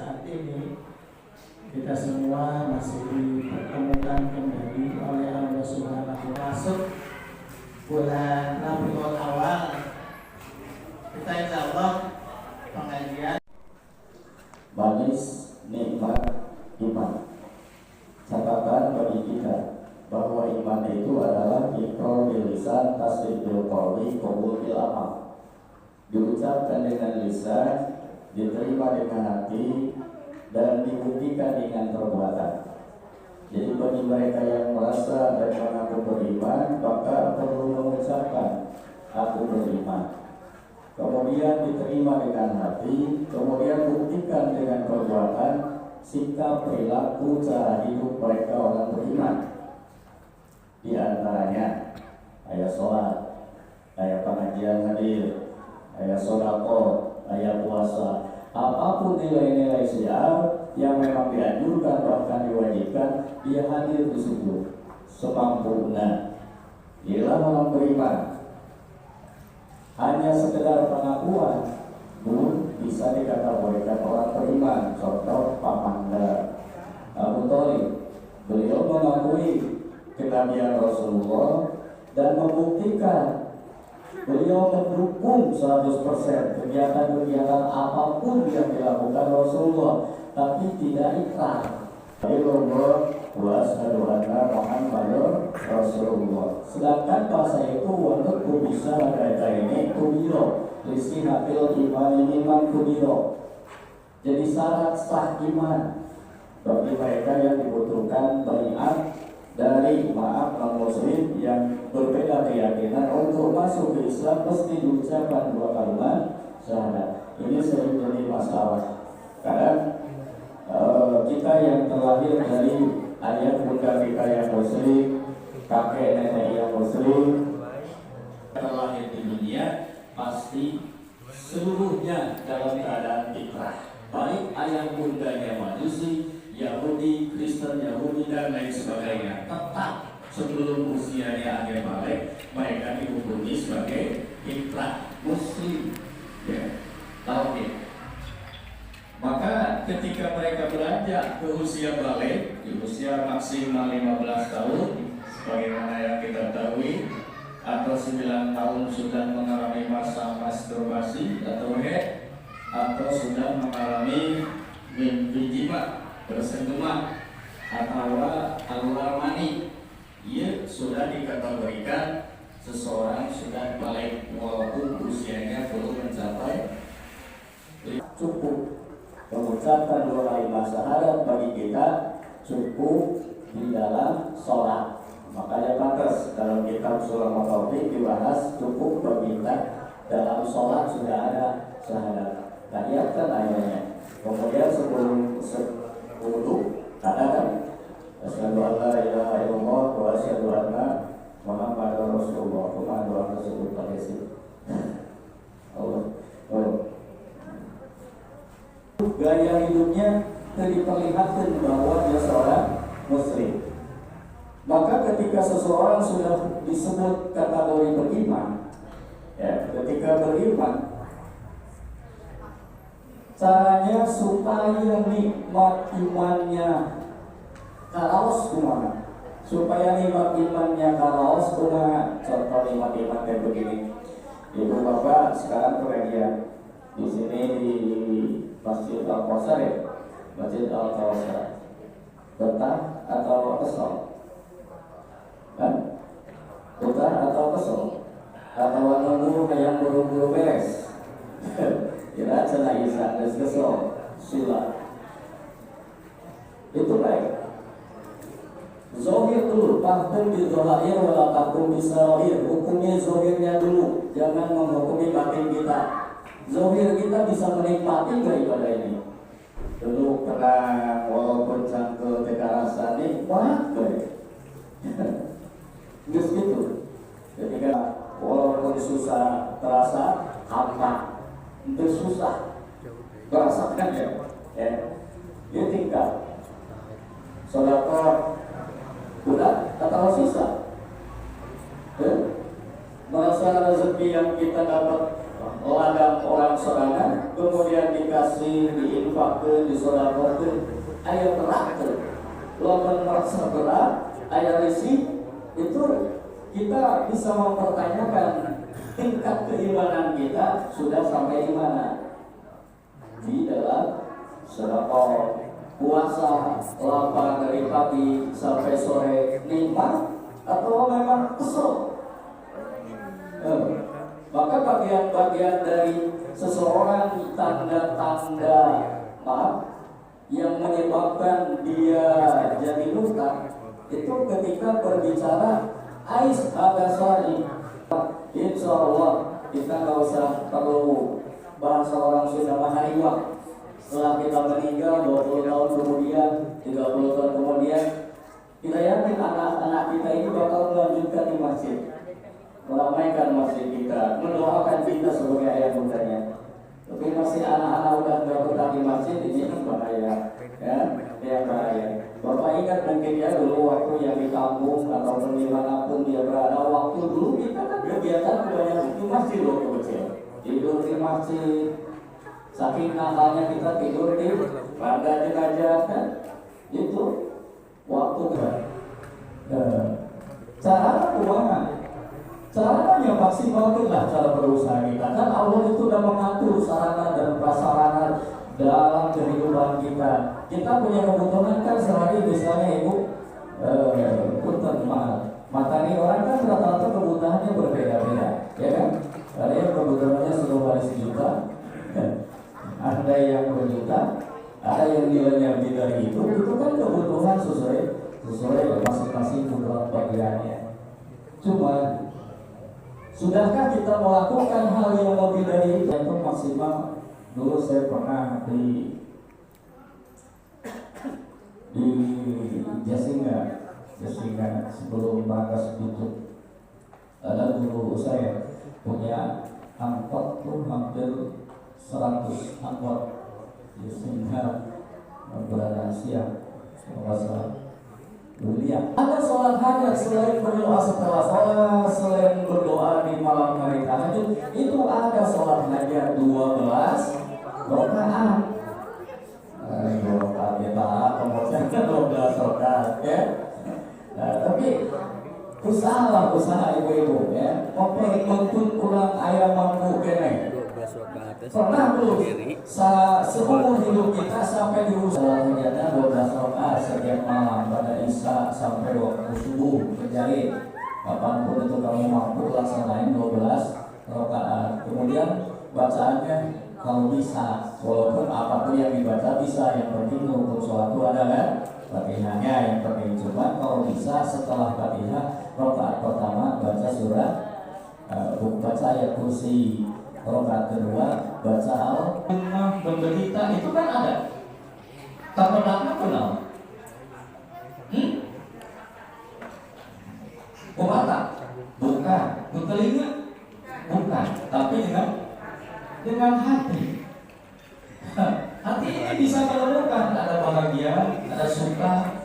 saat ini kita semua masih dipertemukan kembali oleh Allah Subhanahu wa Ta'ala. Masuk bulan Rabiul Awal, kita insya Allah pengajian manis nikmat iman. Catatan bagi kita bahwa iman itu adalah iqrar bil lisan, tasdiq bil qalbi, qabul bil amal. Diucapkan dengan lisan, diterima dengan hati, dan dibuktikan dengan perbuatan. Jadi bagi mereka yang merasa dan mengaku beriman, maka perlu mengucapkan aku beriman, kemudian diterima dengan hati, kemudian buktikan dengan perbuatan, sikap, perilaku, cara hidup mereka orang beriman. Di antaranya ayat sholat, ayat pengajian hadir, ayat sodako, ayat puasa, apapun nilai-nilai syiar yang memang dianjurkan bahkan diwajibkan, dia hadir di situ semampunya. Inilah orang beriman. Hanya sekedar pengakuan pun bisa dikategorikan orang beriman. Contoh Pamanda Abu Thalib, beliau mengakui kenabian Rasulullah dan membuktikan beliau mendukung 100% kegiatan-kegiatan apapun yang dilakukan Rasulullah, tapi tidak ikrar. Rasulullah wasyhadu anna Muhammadar Rasulullah. Sedangkan bahasa itu untuk bisa mereka ini kubiro, listinatil iman kubiro. Jadi syarat sah iman bagi mereka yang dibutuhkan baiat dari non-muslim yang berbeda keyakinan untuk masuk ke Islam mesti diucapkan 2 kalimat syahadat. Ini sering jadi masalah karena kita yang terlahir dari ayah bunda kita yang muslim, kakek nenek yang muslim, terlahir di dunia pasti seluruhnya dalam keadaan fitrah, baik ayah bundanya Majusi, Yahudi, Kristen, Yahudi dan lain sebagainya, tetap sebelum usianya akhir balik mereka dihukumi sebagai fitrah muslim, ya, tauhid. Maka ketika mereka beranjak ke usia balik, di usia maksimal 15 tahun, sebagaimana yang kita ketahui, atau 9 tahun sudah mengalami masa masturbasi atau head, atau sudah mengalami mimpi jima, bersentuhan atau keluar mani, ia sudah dikategorikan seseorang sudah balik walaupun usianya belum mencapai. Cukup mengucapkan 2 kalimat syahadat bagi kita cukup di dalam sholat. Makanya pantas dalam kitab Surah Al-Tauhid dibahas cukup bagi kita dalam sholat sudah ada syahadat. Nah, lihatkan ayatnya. Kemudian sebelum wudu katakan asyhadu an la ilaha illallah wa asyhadu anna Muhammadar Rasulullah. Cuma doa tersebut pakai sih. Gaya hidupnya diperlihatkan bahwa dia seorang muslim. Maka ketika seseorang sudah disebut kategori beriman, ya, ketika beriman, caranya supaya nikmat imannya karaos kumaha, supaya nikmat imannya karaos kumaha. Contoh nikmat iman kayak begini. Ibu bapak sekarang pengajian di sini di Masjid Al-Kausar, ya, Masjid Al-Kausar, betah atau kesel? Kan? Betah atau kesel? Atau nunggu yang buru-buru beres? Kira cina isa dan kesel sila. Itu baik. Zohir dulu, tahkum di zohir wala tahkum di sarair. Hukumnya zohirnya dulu, jangan menghukumi batin kita. Zohir kita bisa menikmati nggak ibadah ini? Dulu tenang, walaupun cangkel teka rasa nikmat gak? Terus gitu. Ketika walaupun susah terasa hampa, itu susah merasakan, ya. Dia tinggal sedekah udah atau susah, merasa rezeki yang kita dapat ladang orang sorangan kemudian dikasih diinfak diinfakkeun, disodakokeun, aya berat tuh. Lamun merasa berat, aya risih, itu kita bisa mempertanyakan tingkat keimanan kita sudah sampai di mana. Di dalam sedekah, puasa, lapar dari pagi sampai sore nikmat, atau memang kesel. Maka bagian-bagian dari seseorang, tanda-tanda yang menyebabkan dia jadi luka itu ketika berbicara ais agasari. Insya Allah kita nggak usah perlu bahasa orang Sunda mahariwak. Setelah kita meninggal 20 tahun kemudian, 30 tahun kemudian, kita yakin anak-anak kita ini bakal melanjutkan di masjid, meramaikan masjid kita, mendoakan kita sebagai ayah bundanya. Tapi masih anak-anak udah nggak betah di masjid, ini kan bahaya, ya, yang bahaya. Bapak ingat mungkin ya dulu waktu yang di kampung ataupun dimanapun dia berada, waktu dulu kita kan kegiatan kebanyakan di masjid loh kecil, tidur di masjid. Saking nakalnya kita tidur di pada jenazah kan, itu waktu kan. Cara keuangan, cara yang maksimalkan lah cara berusaha kita. Kan Allah itu sudah mengatur sarana dan prasarana dalam kehidupan kita. Kita punya kebutuhan kan sehari misalnya ibu, punten matani orang kan rata-rata kebutuhannya berbeda-beda, ya kan? Ada yang kebutuhannya 10 juta, ada yang berjuta, ada yang nilainya lebih dari itu kan kebutuhan sesuai masing-masing kebutuhan bagiannya. Cuma sudahkah kita melakukan hal yang lebih dari itu maksimal? Dulu saya pernah di Jasinga sebelum Bagas tutup, ada guru saya punya angkot tuh hampir 100 angkot di Jasinga berada siang masalah. Ada sholat hajat selain berdoa setelah sholat, selain berdoa di malam hari tahajud, itu ada sholat hajat 12 rakaat. 2 rakaat kita kemudian 12 rakaat ya. Tapi usaha ibu-ibu ya. Oke, untuk kurang ayam mampu kene. Pernah belum seumur hidup kita sampai di usaha hajatnya 12 rakaat setiap malam pada isya sampai waktu subuh terjadi. Kapanpun itu kamu mampu laksanain 12 rakaat. Kemudian bacaannya kalau bisa, walaupun apapun yang dibaca bisa, yang penting untuk sholat itu ada kan Fatihahnya yang penting. Cuma kalau bisa setelah Fatihah rakaat pertama baca surat, baca ayat kursi. Rakaat kedua baca al-Fatihah. Menderita itu kan ada. Tampaknya kenal. Mata? Bukan. Telinga? Bukan. Tapi dengan hati. Hati ini bisa menemukan ada bahagia, ada suka,